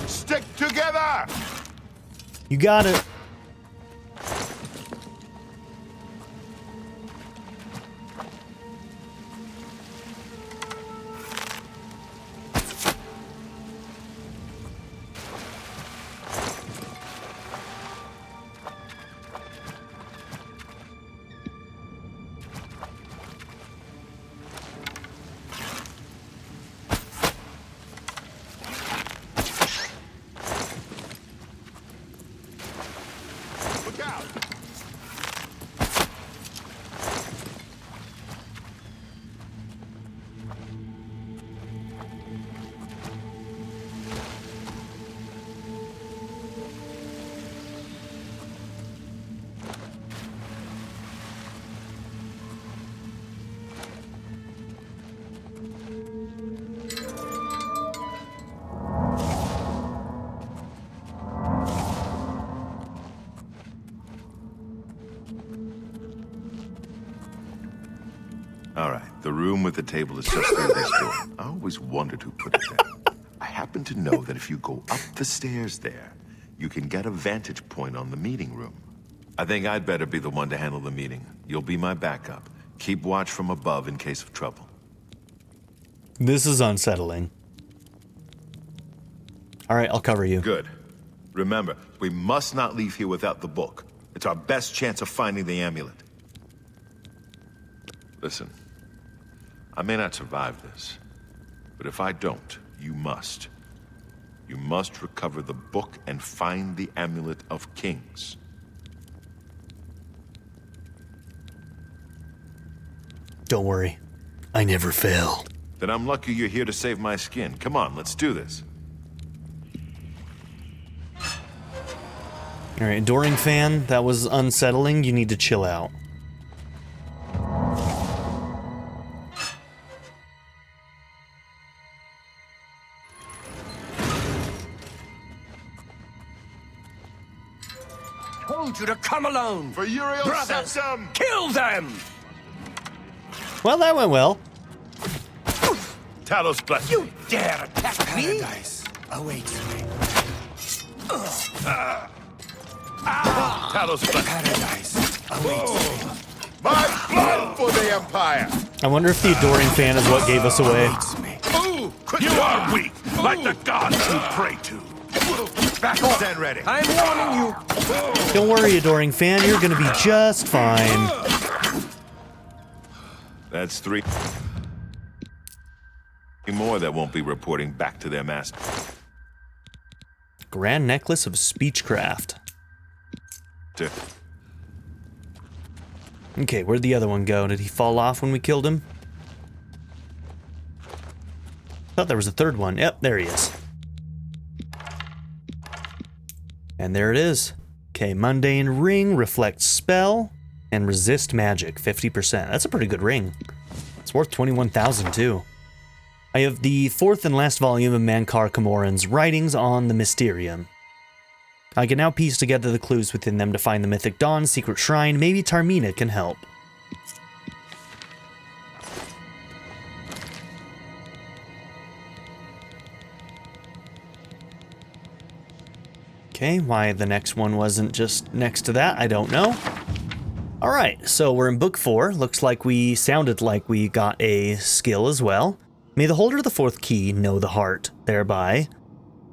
Stick together! You got it. All right, the room with the table is just through this door. I always wondered who put it there. I happen to know that if you go up the stairs there, you can get a vantage point on the meeting room. I think I'd better be the one to handle the meeting. You'll be my backup. Keep watch from above in case of trouble. This is unsettling. All right, I'll cover you. Good. Remember, we must not leave here without the book. It's our best chance of finding the amulet. Listen, I may not survive this, but if I don't, you must. You must recover the book and find the Amulet of Kings. Don't worry, I never fail. Then I'm lucky you're here to save my skin. Come on, let's do this. All right, adoring fan, that was unsettling. You need to chill out. Told you to come alone. For Uriel Septim! Kill them! Well, that went well. Talos bless You dare attack me? Paradise awaits me. Talos bless Paradise awaits me. My blood for the Empire! I wonder if the adoring fan is what gave us away. Awaits me. Ooh, you are weak, like the gods you pray to. Back off. Stand ready. I'm warning you. Don't worry, adoring fan, you're gonna be just fine. That's 3 more that won't be reporting back to their master. Grand necklace of speechcraft. Okay, where'd the other one go? Did he fall off when we killed him? Thought there was a third one. Yep, there he is. And there it is. Okay, mundane ring, reflect spell, and resist magic, 50%. That's a pretty good ring. It's worth 21,000 too. I have the 4th and last volume of Mankar Camoran's writings on the Mysterium. I can now piece together the clues within them to find the Mythic Dawn's secret shrine. Maybe Tarmina can help. Okay, why the next one wasn't just next to that, I don't know. Alright, so we're in book 4. Looks like we sounded like we got a skill as well. May the holder of the 4th key know the heart, thereby.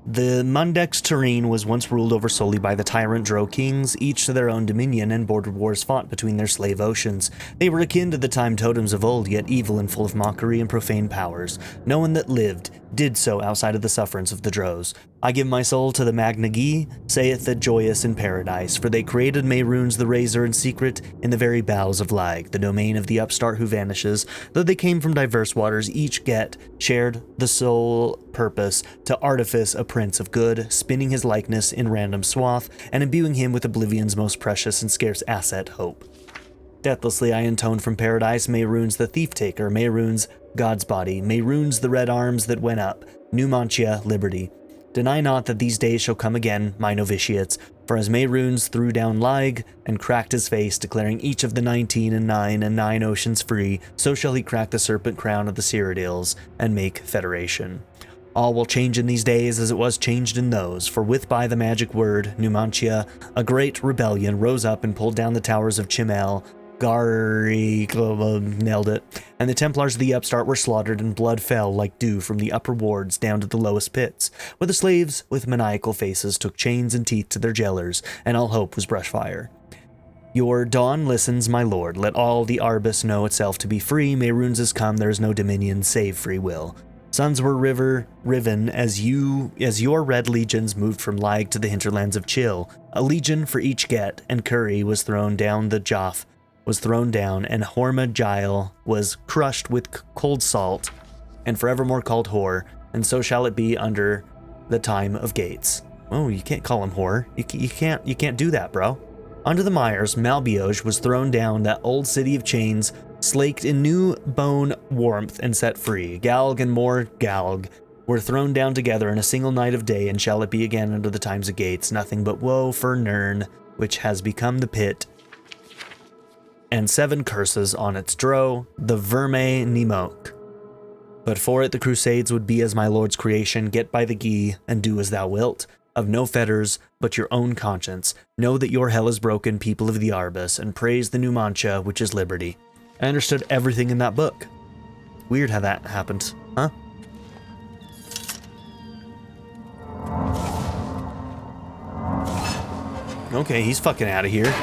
The Mundex terrain was once ruled over solely by the tyrant Drow kings, each to their own dominion, and border wars fought between their slave oceans. They were akin to the time totems of old, yet evil and full of mockery and profane powers. No one that lived did so outside of the sufferance of the Drows. I give my soul to the Magnagi, saith the joyous in paradise, for they created Mehrunes the Razor in secret in the very bowels of Lag, the domain of the upstart who vanishes. Though they came from diverse waters, each shared the sole purpose to artifice a prince of good, spinning his likeness in random swath, and imbuing him with Oblivion's most precious and scarce asset, hope. Deathlessly I intoned from paradise Mehrunes the thief-taker, Mehrunes God's body, Mehrunes the red arms that went up, Numantia liberty. Deny not that these days shall come again, my novitiates, for as Mehrunes threw down Lag and cracked his face, declaring each of the 19 and 9 and 9 oceans free, so shall he crack the serpent crown of the Cyrodils and make federation. All will change in these days as it was changed in those, for with by the magic word, Numantia, a great rebellion rose up and pulled down the towers of Chimel, nailed it, and the Templars of the upstart were slaughtered and blood fell like dew from the upper wards down to the lowest pits, where the slaves with maniacal faces took chains and teeth to their jailers, and all hope was brushfire. Your dawn listens, my lord, let all the Arbus know itself to be free, Mehrunes has come, there is no dominion save free will. Suns were riven as your red legions moved from Lag to the hinterlands of Chill, a legion for each get, and Curry was thrown down the Joff, and Horma Gile was crushed with cold salt, and forevermore called Whore, and so shall it be under the time of Gates. Oh, you can't call him Whore. You can't do that, bro. Under the mires, Malbioge was thrown down, that old city of chains, slaked in new bone warmth and set free. Galg and more Galg were thrown down together in a single night of day, and shall it be again under the times of Gates. Nothing but woe for Nirn, which has become the pit, and 7 curses on its drow, the Verme Nimok. But for it the crusades would be as my lord's creation, get by the Ghee, and do as thou wilt, of no fetters but your own conscience. Know that your hell is broken, people of the Arbus, and praise the Numantia, which is liberty. I understood everything in that book. Weird how that happened, huh? Okay, he's fucking out of here.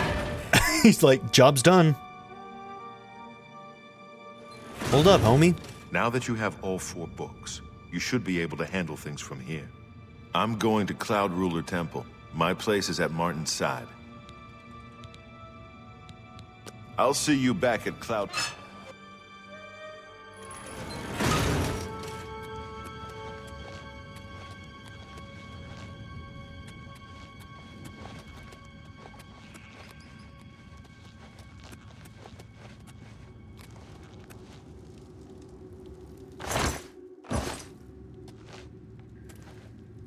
He's like, job's done. Hold up, homie. Now that you have all 4 books, you should be able to handle things from here. I'm going to Cloud Ruler Temple. My place is at Martin's side. I'll see you back at Cloud...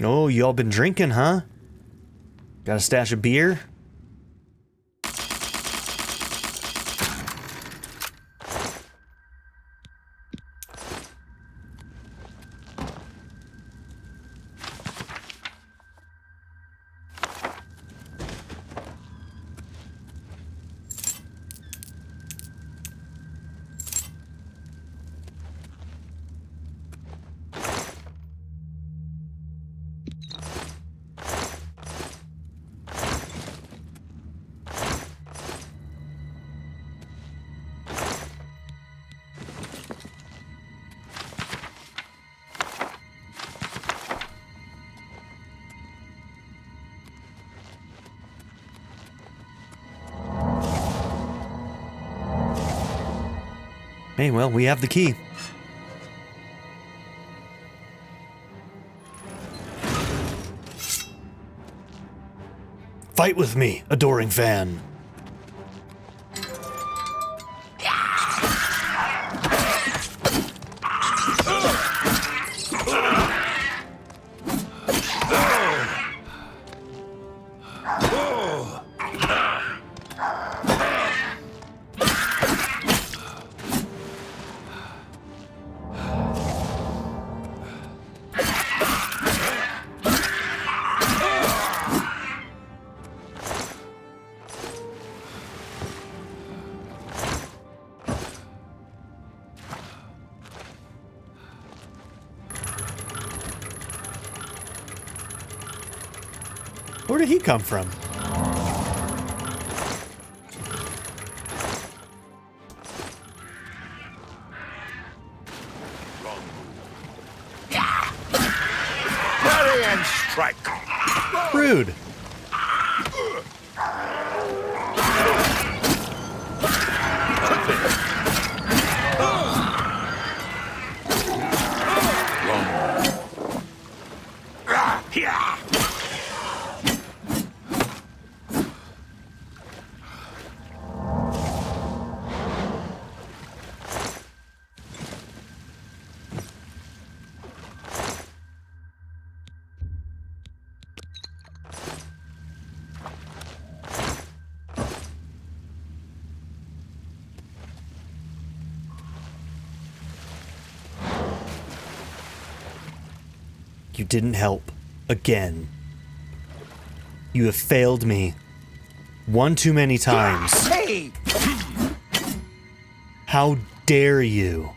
Oh, y'all been drinking, huh? Got a stash of beer? Hey, well, we have the key. Fight with me, adoring fan. Where did he come from? Ready and strike. Rude. Yeah. You didn't help. Again. You have failed me. One too many times. Hey! How dare you?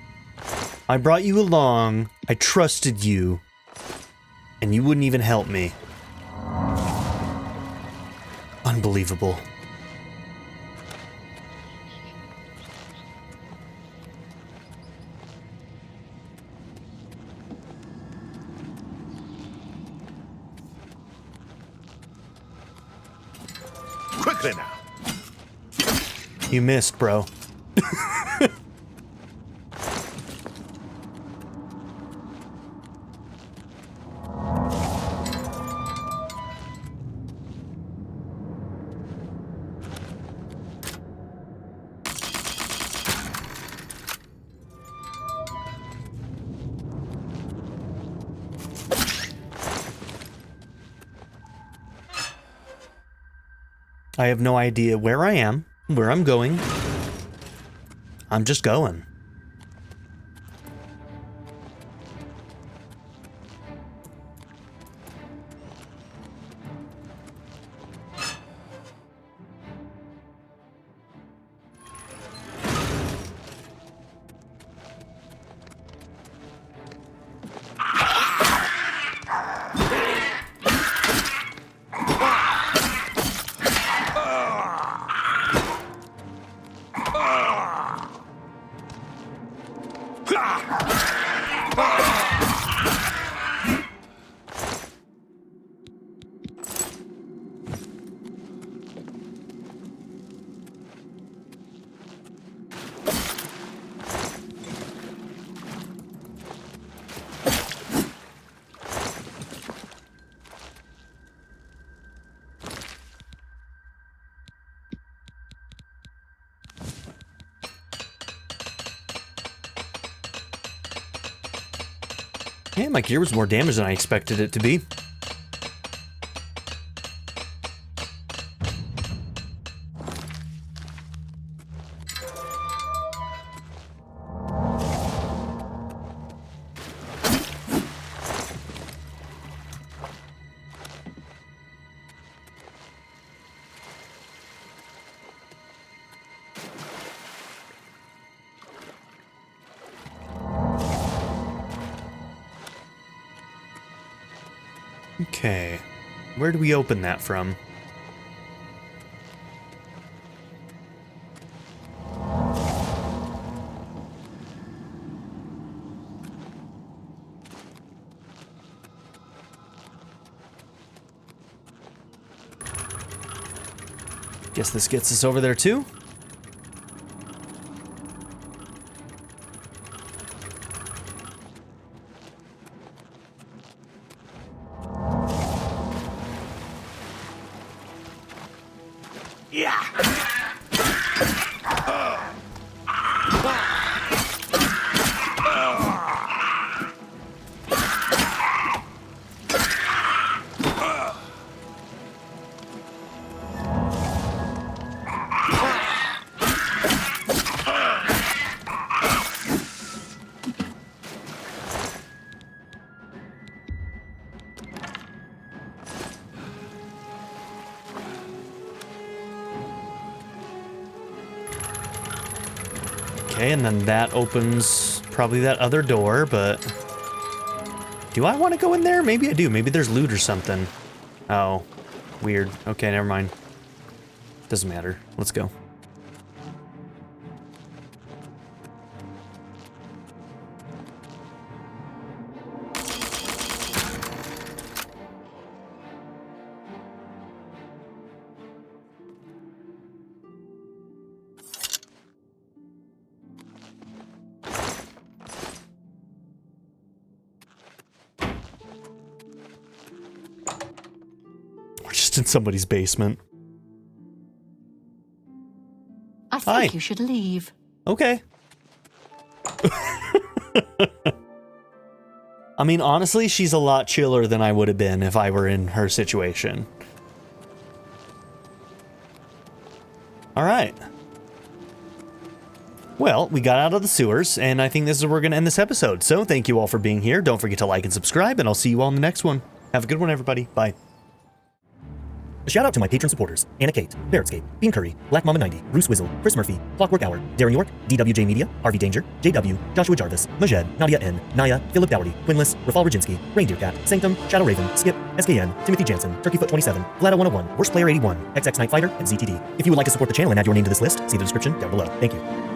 I brought you along, I trusted you, and you wouldn't even help me. Unbelievable. Quickly now. You missed, bro. I have no idea where I am, where I'm going. I'm just going. Man, my gear was more damaged than I expected it to be. Okay, where do we open that from? Guess this gets us over there too? Okay, and then that opens probably that other door, but... Do I want to go in there? Maybe I do. Maybe there's loot or something. Oh. Weird. Okay, never mind. Doesn't matter. Let's go. We're just in somebody's basement. I think Hi. you should leave. Okay. I mean, honestly, she's a lot chiller than I would have been if I were in her situation. All right. Well, we got out of the sewers, and I think this is where we're going to end this episode. So thank you all for being here. Don't forget to like and subscribe, and I'll see you all in the next one. Have a good one, everybody. Bye. A shout out to my patron supporters: Anna Kate, Barrettscape, Bean Curry, Black Mama 90, Bruce Wizzle, Chris Murphy, Clockwork Hour, Darren York, DWJ Media, RV Danger, JW, Joshua Jarvis, Majed, Nadia N, Naya, Philip Dougherty, Quinless, Rafal Roginski, Reindeer Cat, Sanctum, Shadow Raven, Skip, SKN, Timothy Jansen, Turkeyfoot 27, Vlada 101, Worst Player 81, XX Night Fighter, and ZTD. If you would like to support the channel and add your name to this list, see the description down below. Thank you.